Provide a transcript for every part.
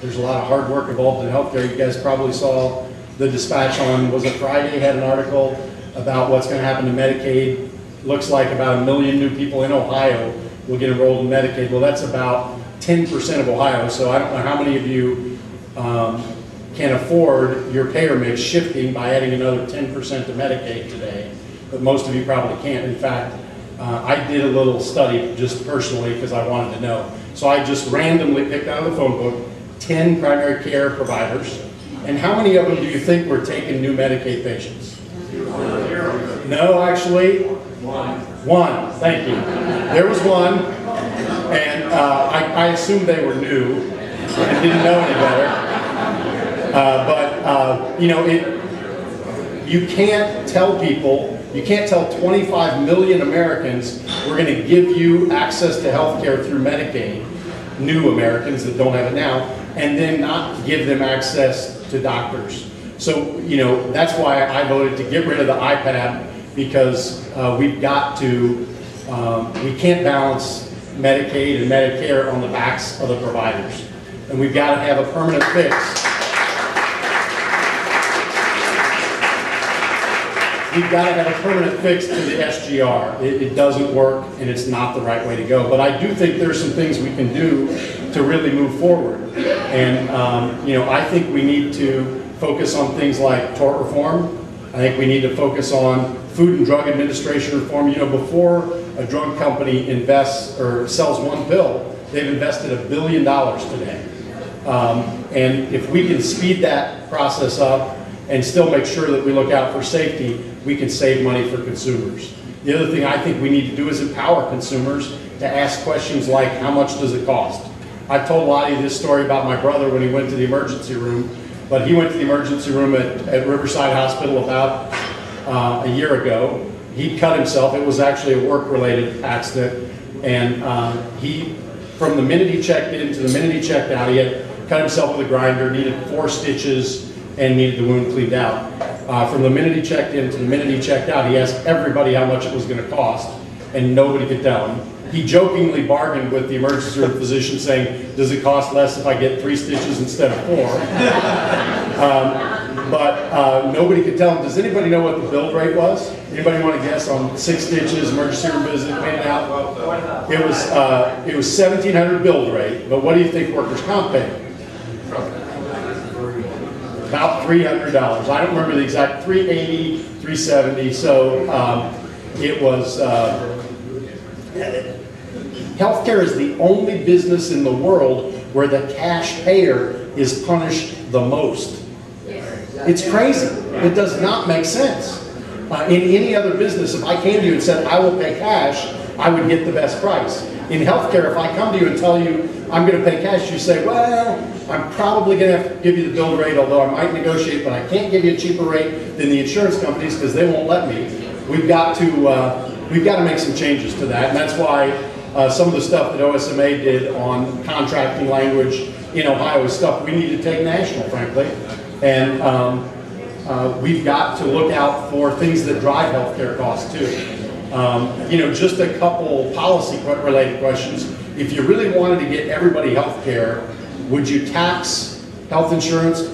There's a lot of hard work involved in healthcare. You guys probably saw the Dispatch on, was it Friday, had an article about what's going to happen to Medicaid. Looks like about 1 million new people in Ohio will get enrolled in Medicaid. Well, that's about 10% of Ohio, so I don't know how many of you can afford your payer mix shifting by adding another 10% to Medicaid today, but most of you probably can't. In fact, I did a little study just personally because I wanted to know. So I just randomly picked out of the phone book 10 primary care providers, and how many of them do you think were taking new Medicaid patients? No, actually, one. Thank you. There was one, and I assumed they were new and didn't know any better. You know, you can't tell people, you can't tell 25 million Americans we're going to give you access to health care through Medicaid, new Americans that don't have it now, and then not give them access to doctors. So, you know, that's why I voted to get rid of the iPad, because we've got to, we can't balance Medicaid and Medicare on the backs of the providers. And we've got to have a permanent fix. We've got to have a permanent fix to the SGR. It doesn't work, and it's not the right way to go. But I do think there's some things we can do to really move forward. And you know, I think we need to focus on things like tort reform. I think we need to focus on Food and Drug Administration reform. You know, before a drug company invests or sells one pill, they've invested $1 billion today. And if we can speed that process up and still make sure that we look out for safety, we can save money for consumers. The other thing I think we need to do is empower consumers to ask questions like, how much does it cost? I've told Lottie this story about my brother when he went to the emergency room, but he went to the emergency room at Riverside Hospital about a year ago. He cut himself. It was actually a work-related accident, and from the minute he checked in to the minute he checked out, he had cut himself with a grinder, needed 4 stitches, and needed the wound cleaned out. From the minute he checked in to the minute he checked out, he asked everybody how much it was going to cost, and nobody could tell him. He jokingly bargained with the emergency room physician saying, does it cost less if I get 3 stitches instead of 4? But nobody could tell him. Does anybody know what the build rate was? Anybody want to guess on 6 stitches, emergency room visit, paid out? It was $1,700 build rate, but what do you think workers' comp paid? About $300. I don't remember the exact, $380, $370. So it was, healthcare is the only business in the world where the cash payer is punished the most. It's crazy. It does not make sense. In any other business, if I came to you and said, I will pay cash, I would get the best price. In healthcare, if I come to you and tell you I'm going to pay cash, you say, well, I'm probably going to have to give you the bill rate, although I might negotiate, but I can't give you a cheaper rate than the insurance companies because they won't let me. We've got to make some changes to that, and that's why some of the stuff that OSMA did on contracting language in Ohio is stuff we need to take national, frankly. And we've got to look out for things that drive healthcare costs too. You know, just a couple policy-related questions. If you really wanted to get everybody health care, would you tax health insurance,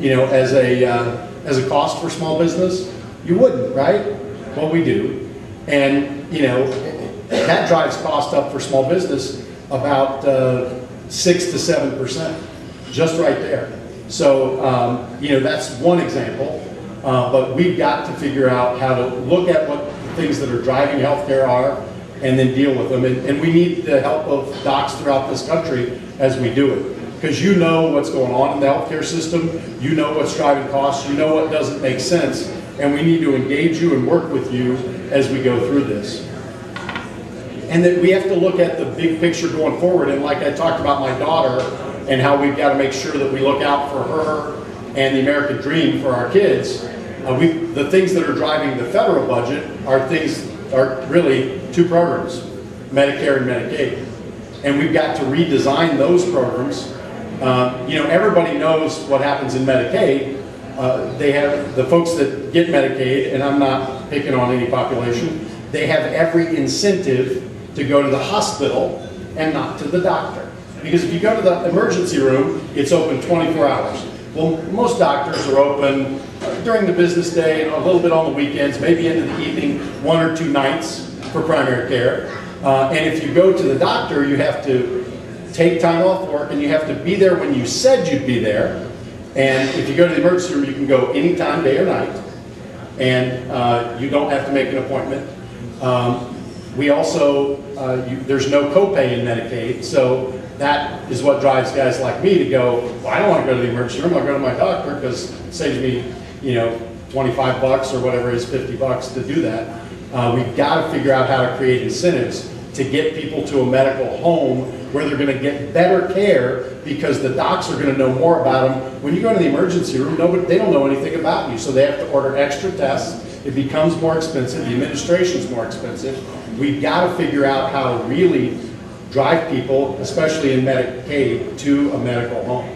you know, as a cost for small business? You wouldn't, right? Well, we do. And, you know, that drives cost up for small business about 6 to 7%, just right there. So, you know, that's one example. But we've got to figure out how to look at what things that are driving healthcare are and then deal with them. And we need the help of docs throughout this country as we do it. Because you know what's going on in the healthcare system, you know what's driving costs, you know what doesn't make sense, and we need to engage you and work with you as we go through this. And that we have to look at the big picture going forward, and like I talked about my daughter and how we've got to make sure that we look out for her and the American dream for our kids. The things that are driving the federal budget are really 2 programs, Medicare and Medicaid. And we've got to redesign those programs. You know, everybody knows what happens in Medicaid. They have the folks that get Medicaid, and I'm not picking on any population, they have every incentive to go to the hospital and not to the doctor. Because if you go to the emergency room, it's open 24 hours. Well, most doctors are open during the business day, a little bit on the weekends, maybe into the evening, 1 or 2 nights for primary care. And if you go to the doctor, you have to take time off work and you have to be there when you said you'd be there. And if you go to the emergency room, you can go anytime, day or night. And you don't have to make an appointment. We also, there's no copay in Medicaid, so that is what drives guys like me to go, well, I don't want to go to the emergency room, I'll go to my doctor because it saves me, you know, 25 bucks or whatever it is, 50 bucks to do that. We've got to figure out how to create incentives to get people to a medical home where they're going to get better care because the docs are going to know more about them. When you go to the emergency room, they don't know anything about you, so they have to order extra tests. It becomes more expensive, the administration's more expensive. We've got to figure out how to really drive people, especially in Medicaid, to a medical home.